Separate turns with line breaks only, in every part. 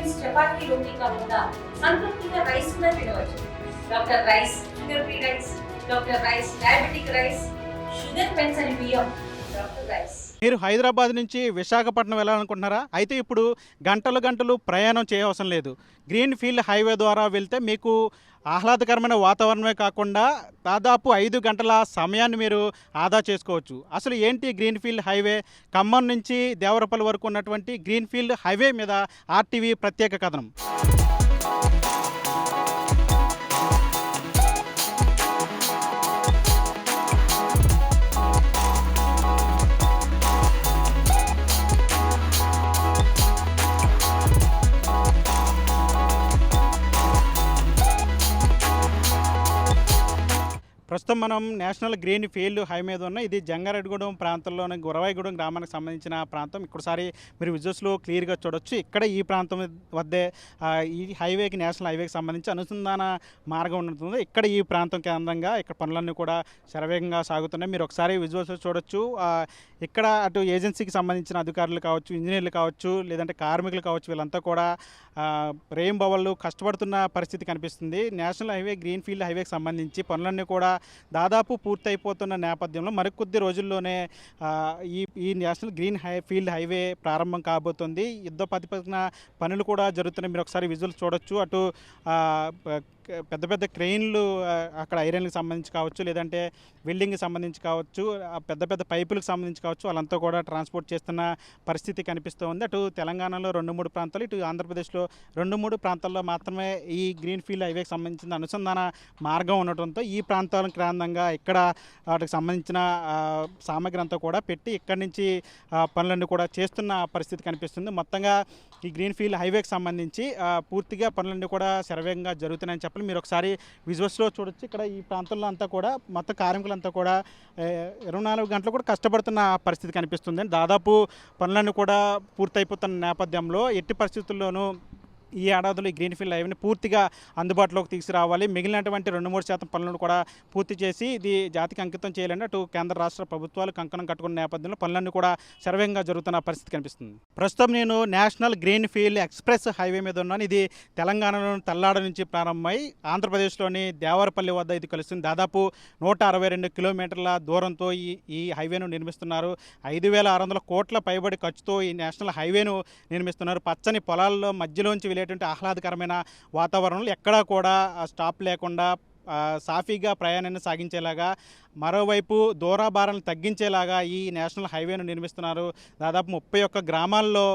Meals chapati రోటీ కాకుండా సంతృప్తిగా rice కూడా తినవచ్చు. Doctor rice, sugar free rice, doctor rice, diabetic rice, sugar పెన్సని బియ్యం, డాక్టర్ రైస్.
మీరు హైదరాబాద్ నుంచి విశాఖపట్నం వెళ్ళాలనుకుంటున్నారా? అయితే ఇప్పుడు గంటలు గంటలు ప్రయాణం చేయవసరం లేదు. గ్రీన్ ఫీల్డ్ హైవే ద్వారా వెళ్తే మీకు ఆహ్లాదకరమైన వాతావరణమే కాకుండా దాదాపు 5 గంటల సమయాన్ని మీరు ఆదా చేసుకోవచ్చు. అసలు ఏంటి గ్రీన్ ఫీల్డ్ హైవే? ఖమ్మం నుంచి దేవరపల్లి వరకు ఉన్నటువంటి గ్రీన్ ఫీల్డ్ హైవే మీద ఆర్టీవీ ప్రత్యేక కథనం. ప్రస్తుతం మనం నేషనల్ గ్రీన్ ఫీల్డ్ హై మీద ఉన్న ఇది జంగారెడ్డిగూడెం ప్రాంతంలోని గురవాయిగూడెం గ్రామానికి సంబంధించిన ప్రాంతం. ఇక్కడసారి మీరు విజువల్స్లో క్లియర్గా చూడొచ్చు. ఇక్కడ ఈ ప్రాంతం వద్దే ఈ హైవేకి, నేషనల్ హైవేకి సంబంధించి అనుసంధాన మార్గం ఉంటుంది. ఇక్కడ ఈ ప్రాంతం కేంద్రంగా ఇక్కడ పనులన్నీ కూడా శరవేగంగా సాగుతున్నాయి. మీరు ఒకసారి విజువల్స్ చూడొచ్చు. ఇక్కడ అటు ఏజెన్సీకి సంబంధించిన అధికారులు కావచ్చు, ఇంజనీర్లు కావచ్చు, లేదంటే కార్మికులు కావచ్చు, వీళ్ళంతా కూడా రేయింబవళ్ళు కష్టపడుతున్న పరిస్థితి కనిపిస్తుంది. నేషనల్ హైవే, గ్రీన్ ఫీల్డ్ హైవేకి సంబంధించి పనులన్నీ కూడా దాదాపు పూర్తయిపోతున్న నేపథ్యంలో మరికొద్ది రోజుల్లోనే ఈ నేషనల్ గ్రీన్ ఫీల్డ్ హైవే ప్రారంభం కాబోతుంది. యుద్ధ ప్రాతిపదికన పనులు కూడా జరుగుతున్నాయి. మీరు ఒకసారి విజువల్స్ చూడొచ్చు. అటు పెద్ద పెద్ద క్రెయిన్లు అక్కడ ఐరన్కి సంబంధించి కావచ్చు, లేదంటే వెల్డింగ్కి సంబంధించి కావచ్చు, పెద్ద పెద్ద పైపులకు సంబంధించి కావచ్చు, వాళ్ళంతా కూడా ట్రాన్స్పోర్ట్ చేస్తున్న పరిస్థితి కనిపిస్తూ ఉంది. అటు తెలంగాణలో 2-3 ప్రాంతాలు, ఇటు ఆంధ్రప్రదేశ్లో 2-3 ప్రాంతాల్లో మాత్రమే ఈ గ్రీన్ ఫీల్డ్ హైవేకి సంబంధించిన అనుసంధాన మార్గం ఉండటంతో ఈ ప్రాంతాల కేంద్రంగా ఇక్కడ వాటికి సంబంధించిన సామగ్రి అంతా కూడా పెట్టి ఇక్కడి నుంచి పనులన్నీ కూడా చేస్తున్న పరిస్థితి కనిపిస్తుంది. మొత్తంగా ఈ గ్రీన్ ఫీల్డ్ హైవేకి సంబంధించి పూర్తిగా పనులన్నీ కూడా శరవేగంగా జరుగుతున్నాయని చెప్పాలి. మీరు ఒకసారి విజువల్స్లో చూడొచ్చు. ఇక్కడ ఈ ప్రాంతంలో అంతా కూడా మొత్తం కార్మికులంతా కూడా 24 గంటలు కూడా కష్టపడుతున్న పరిస్థితి కనిపిస్తుంది. దాదాపు పనులన్నీ కూడా పూర్తయిపోతున్న నేపథ్యంలో ఎట్టి పరిస్థితుల్లోనూ ఈ ఏడాదిలో ఈ గ్రీన్ ఫీల్డ్ హైవేని పూర్తిగా అందుబాటులోకి తీసుకురావాలి. మిగిలినటువంటి 2-3% పనులను కూడా పూర్తి చేసి ఇది జాతికి అంకితం చేయాలని అటు కేంద్ర రాష్ట్ర ప్రభుత్వాలు కంకణం కట్టుకున్న నేపథ్యంలో పనులన్నీ కూడా శరవేగంగా జరుగుతున్న పరిస్థితి కనిపిస్తుంది. ప్రస్తుతం నేను national green field express highway మీద ఉన్నాను. ఇది తెలంగాణలోని తల్లాడ నుంచి ప్రారంభమై ఆంధ్రప్రదేశ్లోని దేవరపల్లి వద్ద ఇది కలుస్తుంది. దాదాపు 162 కిలోమీటర్ల దూరంతో ఈ హైవేను నిర్మిస్తున్నారు. 5,600 కోట్ల పైబడి ఖర్చుతో ఈ నేషనల్ హైవేను నిర్మిస్తున్నారు. పచ్చని పొలాల్లో మధ్యలోంచి ఆహ్లాదకరమైన వాతావరణంలో ఎక్కడా కూడా స్టాప్ లేకుండా సాఫీగా ప్రయాణాన్ని సాగించేలాగా, మరోవైపు దూరాభారాలను తగ్గించేలాగా ఈ నేషనల్ హైవేను నిర్మిస్తున్నారు. దాదాపు 31 గ్రామాల్లో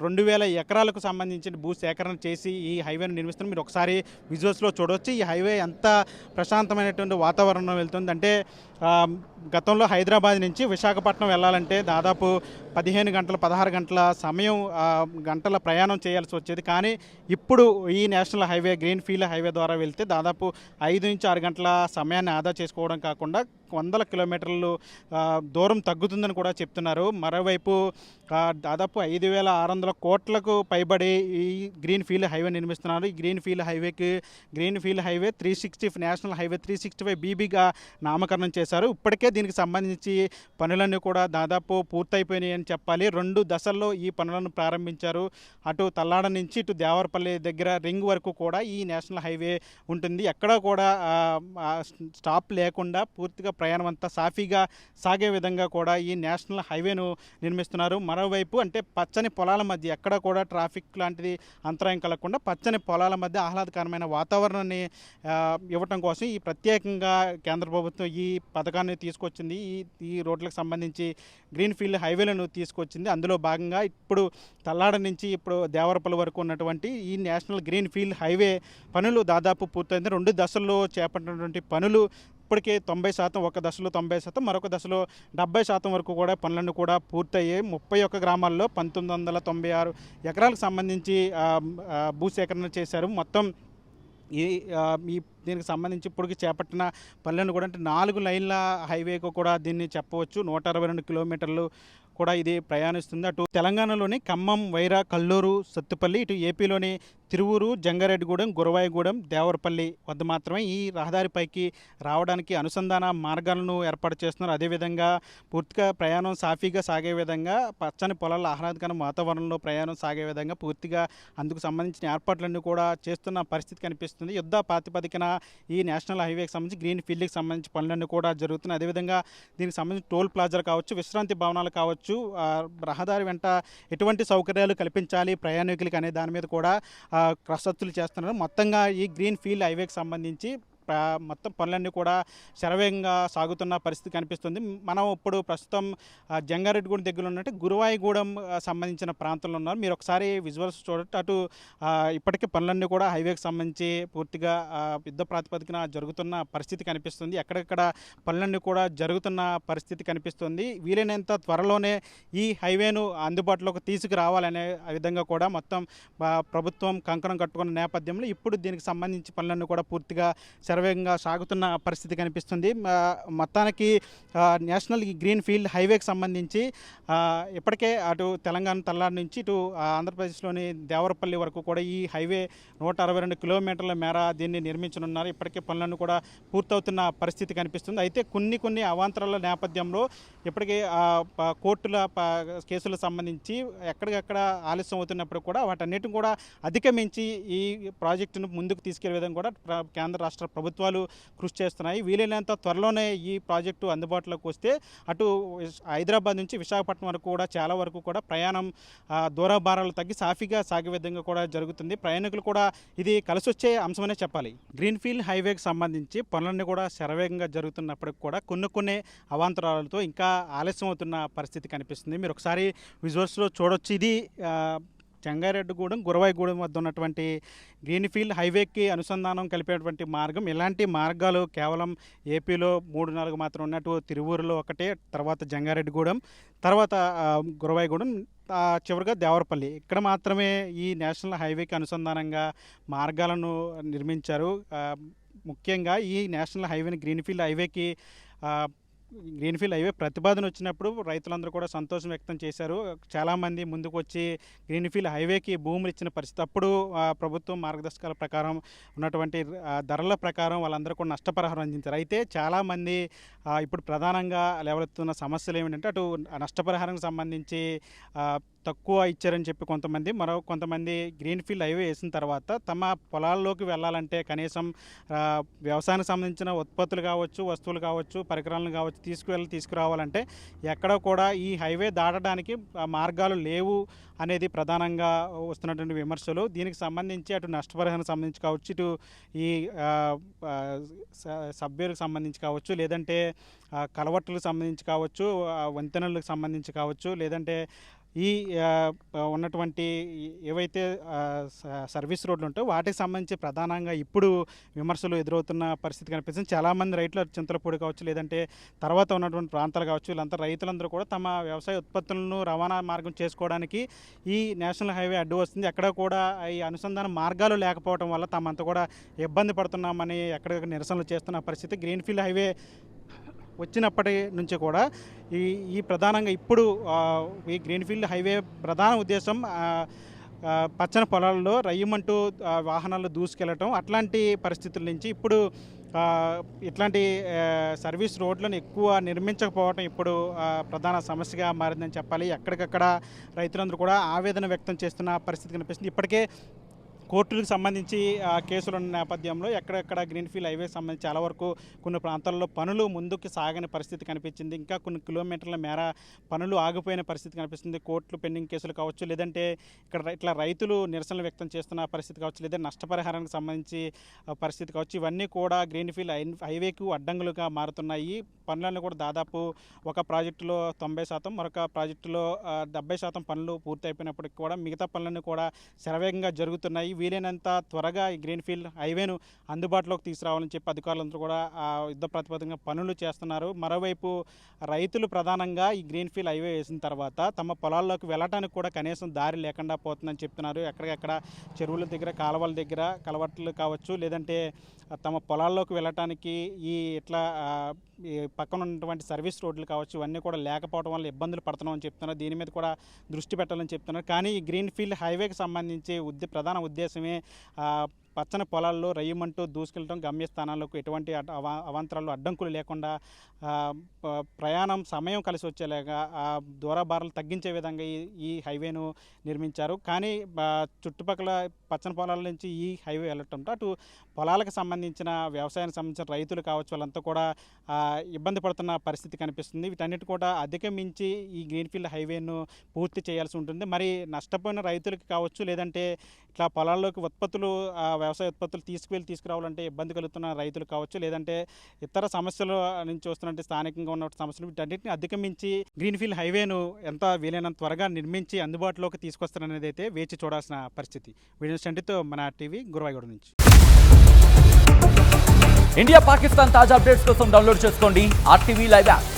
2,000 ఎకరాలకు సంబంధించిన భూ సేకరణ చేసి ఈ హైవేను నిర్మిస్తున్నారు. మీరు ఒకసారి విజువల్స్లో చూడవచ్చు. ఈ హైవే ఎంత ప్రశాంతమైనటువంటి వాతావరణం వెళ్తుంది అంటే గతంలో హైదరాబాద్ నుంచి విశాఖపట్నం వెళ్ళాలంటే దాదాపు 15 గంటల 16 గంటల సమయం గంటల ప్రయాణం చేయాల్సి వచ్చేది. కానీ ఇప్పుడు ఈ national highway, green field highway ద్వారా వెళ్తే దాదాపు 5-6 గంటల సమయాన్ని ఆదా చేసుకోవడం కాకుండా 100 కిలోమీటర్లు దూరం తగ్గుతుందని కూడా చెప్తున్నారు. మరోవైపు దాదాపు 5,600 కోట్లకు పైబడి ఈ గ్రీన్ ఫీల్డ్ హైవే నిర్మిస్తున్నారు. ఈ green field highway 360 national highway 365 బీబీగా నామకరణం చేశారు. ఇప్పటికే దీనికి సంబంధించి పనులన్నీ కూడా దాదాపు పూర్తయిపోయినాయి అని చెప్పాలి. 2 దశల్లో ఈ పనులను ప్రారంభించారు. అటు తల్లాడ నుంచి ఇటు దేవరపల్లి దగ్గర రింగ్ వరకు కూడా ఈ నేషనల్ హైవే ఉంటుంది. ఎక్కడా కూడా స్టాప్ లేకుండా పూర్తిగా ప్రయాణం అంతా సాఫీగా సాగే విధంగా కూడా ఈ నేషనల్ హైవేను నిర్మిస్తున్నారు. మరోవైపు అంటే పచ్చని పొలాల మధ్య ఎక్కడ కూడా ట్రాఫిక్ లాంటిది అంతరాయం కలగకుండా పచ్చని పొలాల మధ్య ఆహ్లాదకరమైన వాతావరణాన్ని ఇవ్వటం కోసం ఈ ప్రత్యేకంగా కేంద్ర ప్రభుత్వం ఈ పథకాన్ని తీసుకొచ్చింది. ఈ రోడ్లకు సంబంధించి గ్రీన్ ఫీల్డ్ హైవేలను తీసుకొచ్చింది. అందులో భాగంగా ఇప్పుడు తల్లాడ నుంచి ఇప్పుడు దేవరపల్లి వరకు ఉన్నటువంటి ఈ నేషనల్ గ్రీన్ ఫీల్డ్ హైవే పనులు దాదాపు పూర్తయింది. 2 దశల్లో చేపట్టినటువంటి పనులు ఇప్పటికే 90%, ఒక దశలో 90%, మరొక దశలో 70% వరకు కూడా పనులన్నీ కూడా పూర్తయ్యాయి. 31 గ్రామాల్లో 1,996 ఎకరాలకు సంబంధించి భూసేకరణ చేశారు. మొత్తం ఈ దీనికి సంబంధించి ఇప్పటికి చేపట్టిన పనులను కూడా అంటే 4 లైన్ల హైవేకు కూడా దీన్ని చెప్పవచ్చు. 162 కిలోమీటర్లు కూడా ఇది ప్రయాణిస్తుంది. అటు తెలంగాణలోని ఖమ్మం, వైరా, కల్లూరు, సత్తుపల్లి, ఇటు ఏపీలోని తిరువూరు, జంగారెడ్డిగూడెం, గురవాయిగూడెం, దేవరపల్లి వద్ద మాత్రమే ఈ రహదారిపైకి రావడానికి అనుసంధాన మార్గాలను ఏర్పాటు చేస్తున్నారు. అదేవిధంగా పూర్తిగా ప్రయాణం సాఫీగా సాగే విధంగా పచ్చని పొలాల ఆహ్లాదకర వాతావరణంలో ప్రయాణం సాగే విధంగా పూర్తిగా అందుకు సంబంధించిన ఏర్పాట్లన్నీ కూడా చేస్తున్న పరిస్థితి కనిపిస్తుంది. యుద్ధ ప్రాతిపదికన ఈ నేషనల్ హైవేకి సంబంధించి గ్రీన్ ఫీల్డ్కి సంబంధించి పనులన్నీ కూడా జరుగుతున్నాయి. అదేవిధంగా దీనికి సంబంధించి టోల్ ప్లాజాలు కావచ్చు, విశ్రాంతి భవనాలు కావచ్చు, రహదారి వెంట ఎటువంటి సౌకర్యాలు కల్పించాలి ప్రయాణికులకి అనే దాని మీద కూడా కసరత్తులు చేస్తున్నారు. మొత్తంగా ఈ గ్రీన్ ఫీల్డ్ హైవేకి సంబంధించి మొత్తం పనులన్నీ కూడా శరవేగంగా సాగుతున్న పరిస్థితి కనిపిస్తుంది. మనం ఇప్పుడు ప్రస్తుతం జంగారెడ్డిగూడెం దగ్గర ఉన్నట్టు గురువాయిగూడెం సంబంధించిన ప్రాంతంలో ఉన్నారు. మీరు ఒకసారి విజువల్స్ చూడట్టు అటు ఇప్పటికే పనులన్నీ కూడా హైవేకి సంబంధించి పూర్తిగా యుద్ధ ప్రాతిపదికన జరుగుతున్న పరిస్థితి కనిపిస్తుంది. ఎక్కడెక్కడ పనులన్నీ కూడా జరుగుతున్న పరిస్థితి కనిపిస్తుంది. వీలైనంత త్వరలోనే ఈ హైవేను అందుబాటులోకి తీసుకురావాలనే విధంగా కూడా మొత్తం ప్రభుత్వం కంకణం కట్టుకున్న నేపథ్యంలో ఇప్పుడు దీనికి సంబంధించి పనులన్నీ కూడా పూర్తిగా శరవేగంగా సాగుతున్న పరిస్థితి కనిపిస్తుంది. మొత్తానికి నేషనల్ గ్రీన్ ఫీల్డ్ హైవేకి సంబంధించి ఇప్పటికే అటు తెలంగాణ తల్లారి నుంచి ఇటు ఆంధ్రప్రదేశ్లోని దేవరపల్లి వరకు కూడా ఈ హైవే 162 కిలోమీటర్ల మేర దీన్ని నిర్మించనున్నారు. ఇప్పటికే పనులను కూడా పూర్తవుతున్న పరిస్థితి కనిపిస్తుంది. అయితే కొన్ని అవాంతరాల నేపథ్యంలో ఇప్పటికే కోర్టుల కేసులకు సంబంధించి ఎక్కడికక్కడ ఆలస్యం అవుతున్నప్పుడు కూడా వాటన్నిటిని కూడా అధిగమించి ఈ ప్రాజెక్టును ముందుకు తీసుకెళ్లే విధంగా కూడా కేంద్ర రాష్ట్ర ప్రభుత్వాలు కృషి చేస్తున్నాయి. వీలైనంత త్వరలోనే ఈ ప్రాజెక్టు అందుబాటులోకి వస్తే అటు హైదరాబాద్ నుంచి విశాఖపట్నం వరకు కూడా చాలా వరకు కూడా ప్రయాణం దూరభారాలు తగ్గి సాఫీగా సాగే విధంగా కూడా జరుగుతుంది. ప్రయాణికులు కూడా ఇది కలిసి వచ్చే అంశమనే చెప్పాలి. గ్రీన్ఫీల్డ్ హైవేకి సంబంధించి పనులన్నీ కూడా శరవేగంగా జరుగుతున్నప్పటికి కూడా కొన్ని అవాంతరాలతో ఇంకా ఆలస్యం అవుతున్న పరిస్థితి కనిపిస్తుంది. మీరు ఒకసారి విజువల్స్లో చూడొచ్చు. ఇది జంగారెడ్డిగూడెం, గురవాయిగూడెం వద్ద ఉన్నటువంటి గ్రీన్ఫీల్డ్ హైవేకి అనుసంధానం కలిపేటువంటి మార్గం. ఇలాంటి మార్గాలు కేవలం ఏపీలో 3-4 మాత్రం ఉన్నట్టు తిరువూరులో ఒకటే, తర్వాత జంగారెడ్డిగూడెం, తర్వాత గురవాయిగూడెం, చివరిగా దేవరపల్లి. ఇక్కడ మాత్రమే ఈ నేషనల్ హైవేకి అనుసంధానంగా మార్గాలను నిర్మించారు. ముఖ్యంగా ఈ నేషనల్ హైవేని గ్రీన్ఫీల్డ్ హైవే ప్రతిపాదన వచ్చినప్పుడు రైతులందరూ కూడా సంతోషం వ్యక్తం చేశారు. చాలామంది ముందుకు వచ్చి గ్రీన్ఫీల్డ్ హైవేకి భూములు ఇచ్చిన పరిస్థితి. అప్పుడు ప్రభుత్వం మార్గదర్శకాల ప్రకారం ఉన్నటువంటి ధరల ప్రకారం వాళ్ళందరూ కూడా నష్టపరిహారం అందించారు. అయితే చాలామంది ఇప్పుడు ప్రధానంగా లేవనెత్తుతున్న సమస్యలు ఏమిటంటే అటు నష్టపరిహారం సంబంధించి తక్కువ ఇచ్చారని చెప్పి కొంతమంది గ్రీన్ఫీల్డ్ హైవే వేసిన తర్వాత తమ పొలాల్లోకి వెళ్ళాలంటే కనీసం వ్యవసాయానికి సంబంధించిన ఉత్పత్తులు కావచ్చు, వస్తువులు కావచ్చు, పరికరాలను కావచ్చు తీసుకురావాలంటే ఎక్కడ కూడా ఈ హైవే దాటడానికి మార్గాలు లేవు అనేది ప్రధానంగా వస్తున్నటువంటి విమర్శలు. దీనికి సంబంధించి అటు నష్టపరిహారం సంబంధించి కావచ్చు, ఇటు ఈ సబ్వేలకు సంబంధించి కావచ్చు, లేదంటే కలవట్టులకు సంబంధించి కావచ్చు, వంతెనలకు సంబంధించి కావచ్చు, లేదంటే ఈ ఉన్నటువంటి ఏవైతే సర్వీస్ రోడ్లు ఉంటాయో వాటికి సంబంధించి ప్రధానంగా ఇప్పుడు విమర్శలు ఎదురవుతున్న పరిస్థితి కనిపిస్తుంది. చాలామంది రైతులు చింతలపూడి కావచ్చు, లేదంటే తర్వాత ఉన్నటువంటి ప్రాంతాలు కావచ్చు, వీళ్ళంతా రైతులందరూ కూడా తమ వ్యవసాయ ఉత్పత్తులను రవాణా మార్గం చేసుకోవడానికి ఈ నేషనల్ హైవే అడ్డు వస్తుంది. ఎక్కడ కూడా ఈ అనుసంధాన మార్గాలు లేకపోవడం వల్ల తమంతా కూడా ఇబ్బంది పడుతున్నామని ఎక్కడికక్కడ నిరసనలు చేస్తున్న పరిస్థితి. గ్రీన్ఫీల్డ్ హైవే వచ్చినప్పటి నుంచి కూడా ఈ ప్రధానంగా ఇప్పుడు ఈ గ్రీన్ఫీల్డ్ హైవే ప్రధాన ఉద్దేశం పచ్చని పొలాల్లో రయ్యమంటూ వాహనాలు దూసుకెళ్ళటం. అట్లాంటి పరిస్థితుల నుంచి ఇప్పుడు ఇట్లాంటి సర్వీస్ రోడ్లను ఎక్కువ నిర్మించకపోవటం ఇప్పుడు ప్రధాన సమస్యగా మారిందని చెప్పాలి. ఎక్కడికక్కడ రైతులందరూ కూడా ఆవేదన వ్యక్తం చేస్తున్న పరిస్థితి కనిపిస్తుంది. ఇప్పటికే కోర్టులకు సంబంధించి కేసులు ఉన్న నేపథ్యంలో ఎక్కడెక్కడ గ్రీన్ఫీల్డ్ హైవేకి సంబంధించి చాలా వరకు కొన్ని ప్రాంతాల్లో పనులు ముందుకు సాగని పరిస్థితి కనిపించింది. ఇంకా కొన్ని కిలోమీటర్ల మేర పనులు ఆగిపోయిన పరిస్థితి కనిపిస్తుంది. కోర్టులు పెండింగ్ కేసులు కావచ్చు, లేదంటే ఇట్లా రైతులు నిరసనలు వ్యక్తం చేస్తున్న పరిస్థితి కావచ్చు, లేదంటే నష్టపరిహారానికి సంబంధించి పరిస్థితి కావచ్చు, ఇవన్నీ కూడా గ్రీన్ఫీల్డ్ హైవేకు అడ్డంకులుగా మారుతున్నాయి. పనులన్నీ కూడా దాదాపు ఒక ప్రాజెక్టులో 90%, మరొక ప్రాజెక్టులో 70% పనులు పూర్తయిపోయినప్పటికీ కూడా మిగతా పనులన్నీ కూడా శరవేగంగా జరుగుతున్నాయి. వీలైనంత త్వరగా ఈ గ్రీన్ఫీల్డ్ హైవేను అందుబాటులోకి తీసుకురావాలని చెప్పి అధికారులందరూ కూడా యుద్ధ ప్రాతిపదికన పనులు చేస్తున్నారు. మరోవైపు రైతులు ప్రధానంగా ఈ గ్రీన్ఫీల్డ్ హైవే వేసిన తర్వాత తమ పొలాల్లోకి వెళ్ళటానికి కూడా కనీసం దారి లేకుండా పోతుందని చెప్తున్నారు. ఎక్కడికెక్కడ చెరువుల దగ్గర, కాలువల దగ్గర కలవట్లు కావచ్చు, లేదంటే తమ పొలాల్లోకి వెళ్ళటానికి ఈ పక్కన ఉన్నటువంటి సర్వీస్ రోడ్లు కావచ్చు ఇవన్నీ కూడా లేకపోవడం వల్ల ఇబ్బందులు పడుతున్నాం అని చెప్తున్నారు. దీని మీద కూడా దృష్టి పెట్టాలని చెప్తున్నారు. కానీ ఈ గ్రీన్ఫీల్డ్ హైవేకి సంబంధించి ప్రధాన ఉద్దేశమే పచ్చని పొలాల్లో రయ్యమంటూ దూసుకెళ్ళటం, గమ్యస్థానాలకు ఎటువంటి అవాంతరాలు అడ్డంకులు లేకుండా ప్రయాణం సమయం కలిసి వచ్చేలాగా దూరభారాలు తగ్గించే విధంగా ఈ హైవేను నిర్మించారు. కానీ చుట్టుపక్కల పచ్చని పొలాల నుంచి ఈ హైవే వెళ్ళటంతో అటు పొలాలకు సంబంధించిన వ్యవసాయానికి సంబంధించిన రైతులు కావచ్చు వాళ్ళంతా కూడా ఇబ్బంది పడుతున్న పరిస్థితి కనిపిస్తుంది. వీటన్నిటి కూడా అధిగమించి ఈ గ్రీన్ఫీల్డ్ హైవేను పూర్తి చేయాల్సి ఉంటుంది. మరి నష్టపోయిన రైతులకి కావచ్చు లేదంటే ఇట్లా పొలాల్లోకి వ్యవసాయ ఉత్పత్తులు తీసుకురావాలంటే ఇబ్బంది కలుగుతున్న రైతులు కావచ్చు లేదంటే ఇతర సమస్యల నుంచి వస్తున్నట్టు స్థానికంగా ఉన్న సమస్యలు వీటన్నిటిని అధిగమించి గ్రీన్ఫీల్డ్ హైవేను ఎంత వీలైనంత త్వరగా నిర్మించి అందుబాటులోకి తీసుకొస్తారనేది అయితే వేచి చూడాల్సిన పరిస్థితి. వీడియో చంటితో మన టీవీ గురవాయిగూడ నుంచి.
ఇండియా పాకిస్తాన్ తాజా అప్డేట్స్ కోసం డౌన్లోడ్ చేసుకోండి RTV లైవ్ యాప్.